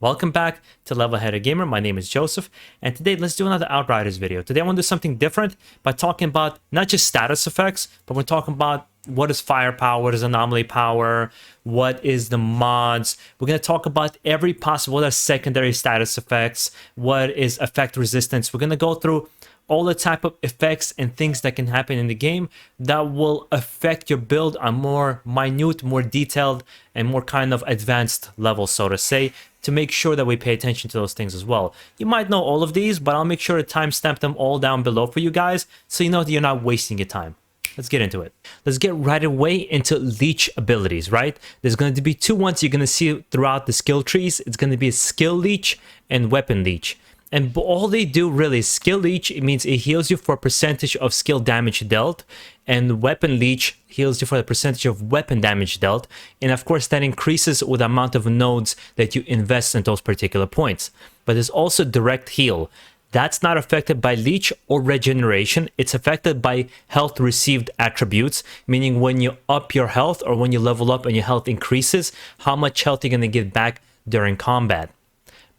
Welcome back to Level Headed Gamer. My name is Joseph, and today let's do another Outriders video. Today I want to do something different by talking about not just status effects, but we're talking about what is firepower, what is anomaly power, what is the mods. We're going to talk about every possible, what are secondary status effects, what is effect resistance. We're going to go through all the type of effects and things that can happen in the game that will affect your build on more minute, more detailed, and more kind of advanced levels, so to say, to make sure that we pay attention to those things as well. You might know all of these, but I'll make sure to timestamp them all down below for you guys so you know that you're not wasting your time. Let's get into it. Let's get right away into Leech abilities, right? There's going to be two ones you're going to see throughout the skill trees. It's going to be a Skill Leech and Weapon Leech. And all they do really is Skill Leech, it means it heals you for a percentage of skill damage dealt. And Weapon Leech heals you for the percentage of weapon damage dealt. And of course, that increases with the amount of nodes that you invest in those particular points. But there's also Direct Heal. That's not affected by Leech or Regeneration. It's affected by health received attributes, meaning when you up your health or when you level up and your health increases, how much health you're going to get back during combat.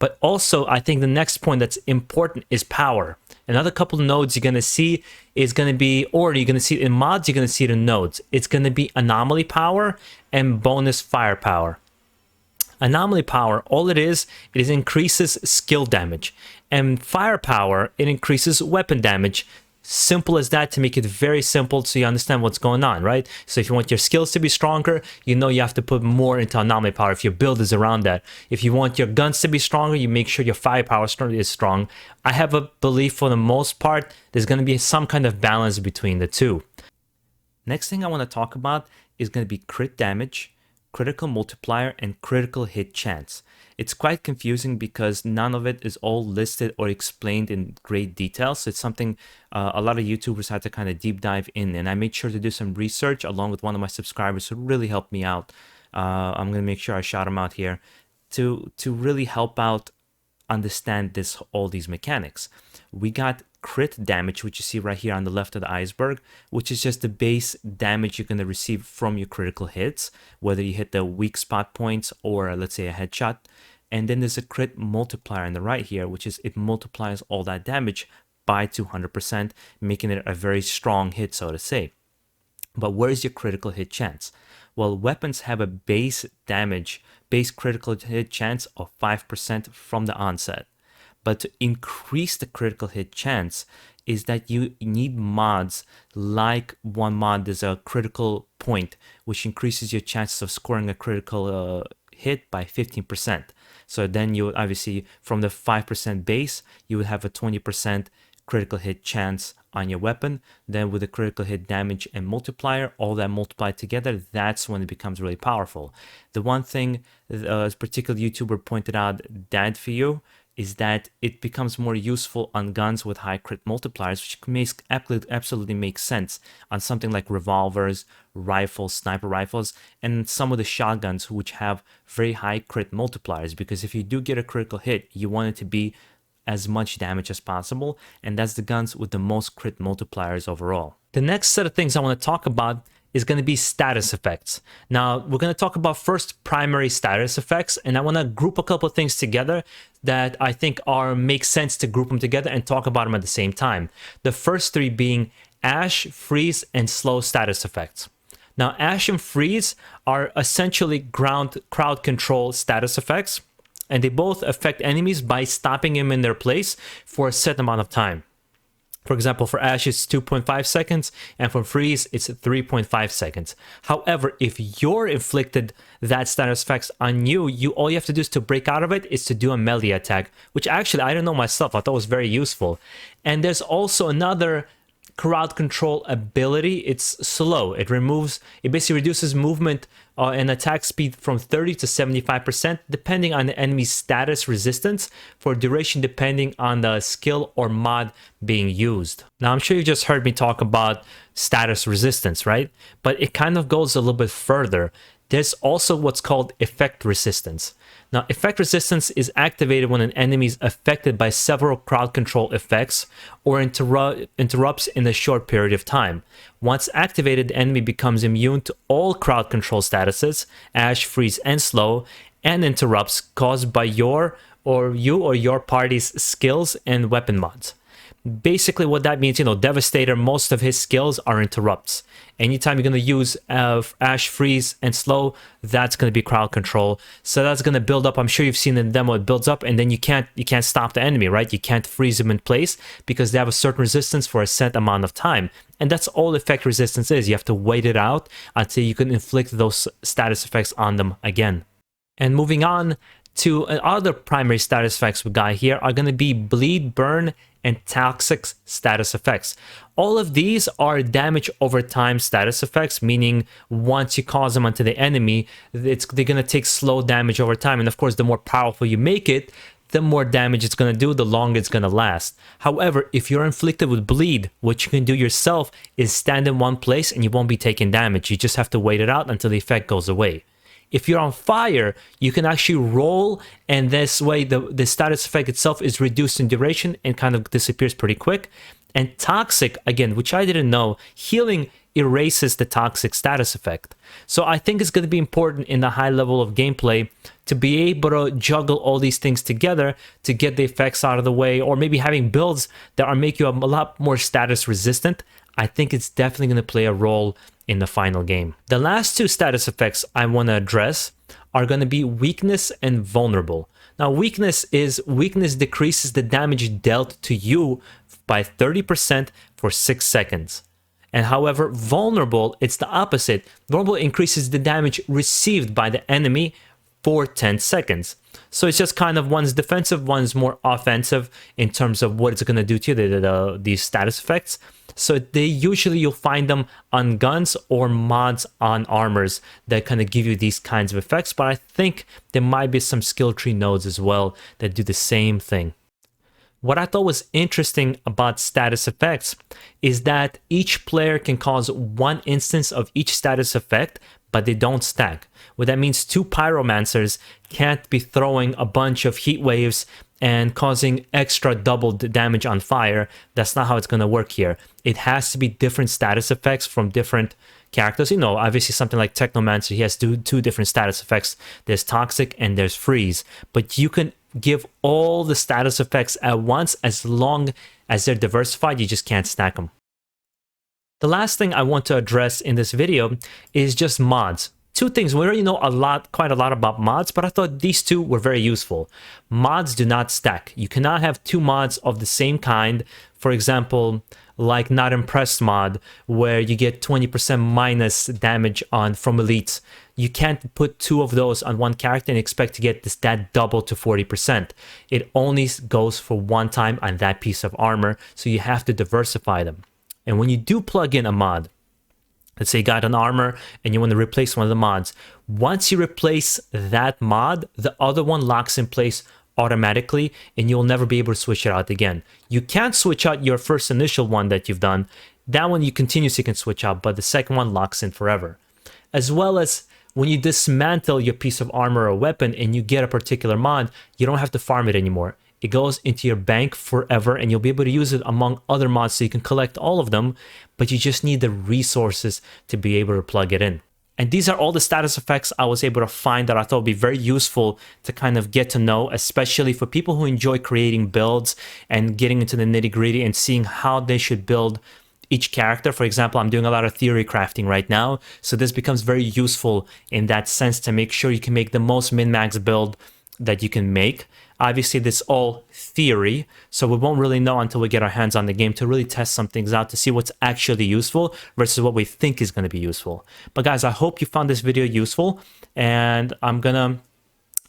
But also, I think the next point that's important is power. Another couple of nodes you're going to see is going to be, or you're going to see in mods, you're going to see the nodes. It's going to be Anomaly power and bonus firepower. Anomaly power, all it is increases skill damage. And firepower, it increases weapon damage. Simple as that, to make it very simple so you understand what's going on, right? So if you want your skills to be stronger, you know you have to put more into anomaly power if your build is around that. If you want your guns to be stronger, you make sure your firepower is strong. I have a belief for the most part, there's going to be some kind of balance between the two. Next thing I want to talk about is going to be crit damage, critical multiplier, and critical hit chance. It's quite confusing because none of it is all listed or explained in great detail. So it's something a lot of YouTubers had to kind of deep dive in. And I made sure to do some research along with one of my subscribers who really helped me out. I'm going to make sure I shout him out here to really help out understand all these mechanics. We got crit damage, which you see right here on the left of the iceberg, which is just the base damage you're going to receive from your critical hits, whether you hit the weak spot points or let's say a headshot. And then there's a crit multiplier on the right here, which is it multiplies all that damage by 200%, making it a very strong hit, so to say. But where's your critical hit chance? Well, weapons have a base critical hit chance of 5% from the onset. But to increase the critical hit chance is that you need mods, like one mod, there's a critical point, which increases your chances of scoring a critical hit by 15%. So then you would obviously, from the 5% base, you would have a 20% critical hit chance on your weapon. Then with the critical hit damage and multiplier, all that multiplied together, that's when it becomes really powerful. The one thing a particular YouTuber pointed out, Dad for you, is that it becomes more useful on guns with high crit multipliers, which absolutely makes sense on something like revolvers, rifles, sniper rifles, and some of the shotguns which have very high crit multipliers, because if you do get a critical hit, you want it to be as much damage as possible, and that's the guns with the most crit multipliers overall. The next set of things I want to talk about is going to be status effects. Now, we're going to talk about first primary status effects, and I want to group a couple of things together that I think make sense to group them together and talk about them at the same time. The first three being Ash, Freeze, and Slow status effects. Now, Ash and Freeze are essentially crowd control status effects, and they both affect enemies by stopping them in their place for a set amount of time. For example, for Ash, it's 2.5 seconds, and for Freeze, it's 3.5 seconds. However, if you're inflicted that status effects on you, all you have to do is to break out of it is to do a melee attack, which actually, I don't know myself, I thought was very useful. And there's also another crowd control ability. It's slow. It basically reduces movement and attack speed from 30 to 75%, depending on the enemy's status resistance, for duration depending on the skill or mod being used. Now, I'm sure you just heard me talk about status resistance, right? But it kind of goes a little bit further. There's also what's called effect resistance. Now, effect resistance is activated when an enemy is affected by several crowd control effects or interrupts in a short period of time. Once activated, the enemy becomes immune to all crowd control statuses, Ash, Freeze, and Slow, and interrupts caused by your or your party's skills and weapon mods. Basically what that means, Devastator, most of his skills are interrupts. Anytime you're going to use Ash, Freeze, and Slow, that's going to be crowd control. So that's going to build up. I'm sure you've seen in the demo, it builds up, and then you can't stop the enemy, right? You can't freeze them in place because they have a certain resistance for a set amount of time. And that's all effect resistance is. You have to wait it out until you can inflict those status effects on them again. And moving on to other primary status effects we got here are going to be Bleed, Burn, and Toxic status effects. All of these are damage over time status effects, meaning once you cause them onto the enemy, they're going to take slow damage over time. And of course, the more powerful you make it, the more damage it's going to do, the longer it's going to last. However, if you're inflicted with Bleed, what you can do yourself is stand in one place and you won't be taking damage. You just have to wait it out until the effect goes away. If you're on fire, you can actually roll, and this way the status effect itself is reduced in duration and kind of disappears pretty quick. And Toxic, again, which I didn't know, healing erases the Toxic status effect. So I think it's going to be important in the high level of gameplay to be able to juggle all these things together to get the effects out of the way, or maybe having builds that are make you a lot more status resistant. I think it's definitely going to play a role in the final game. The last two status effects I want to address are going to be Weakness and Vulnerable. Now, Weakness decreases the damage dealt to you by 30% for 6 seconds. And however, Vulnerable, it's the opposite. Vulnerable increases the damage received by the enemy for 10 seconds. So it's just kind of one's defensive, one's more offensive in terms of what it's going to do to you, these status effects. So you'll find them on guns or mods on armors that kind of give you these kinds of effects. But I think there might be some skill tree nodes as well that do the same thing. What I thought was interesting about status effects is that each player can cause one instance of each status effect, but they don't stack. What that means, two pyromancers can't be throwing a bunch of heat waves and causing extra double damage on fire. That's not how it's going to work here. It has to be different status effects from different characters. Obviously something like Technomancer, he has two different status effects. There's Toxic and there's Freeze. But you can give all the status effects at once as long as they're diversified. You just can't stack them. The last thing I want to address in this video is just mods. Two things. We already know quite a lot about mods, but I thought these two were very useful. Mods do not stack. You cannot have two mods of the same kind. For example, like Not Impressed mod, where you get 20% minus damage from elites. You can't put two of those on one character and expect to get that double to 40%. It only goes for one time on that piece of armor, so you have to diversify them. And when you do plug in a mod, let's say you got an armor and you want to replace one of the mods. Once you replace that mod, the other one locks in place automatically and you'll never be able to switch it out again. You can't switch out your first initial one that you've done. That one you continuously can switch out, but the second one locks in forever. As well as when you dismantle your piece of armor or weapon and you get a particular mod, you don't have to farm it anymore. It goes into your bank forever and you'll be able to use it among other mods so you can collect all of them, but you just need the resources to be able to plug it in. And these are all the status effects I was able to find that I thought would be very useful to kind of get to know, especially for people who enjoy creating builds and getting into the nitty-gritty and seeing how they should build each character. For example, I'm doing a lot of theory crafting right now, so this becomes very useful in that sense to make sure you can make the most min-max build that you can make. Obviously, this is all theory, so we won't really know until we get our hands on the game to really test some things out to see what's actually useful versus what we think is going to be useful. But guys, I hope you found this video useful, and I'm gonna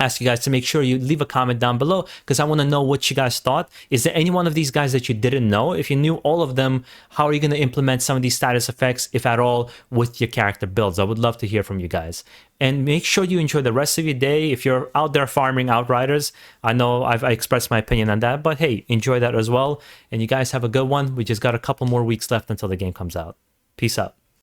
ask you guys to make sure you leave a comment down below because I want to know what you guys thought. Is there any one of these guys that you didn't know? If you knew all of them, how are you going to implement some of these status effects, if at all, with your character builds? I would love to hear from you guys. And make sure you enjoy the rest of your day. If you're out there farming Outriders, I know I expressed my opinion on that, but hey, enjoy that as well. And you guys have a good one. We just got a couple more weeks left until the game comes out. Peace out.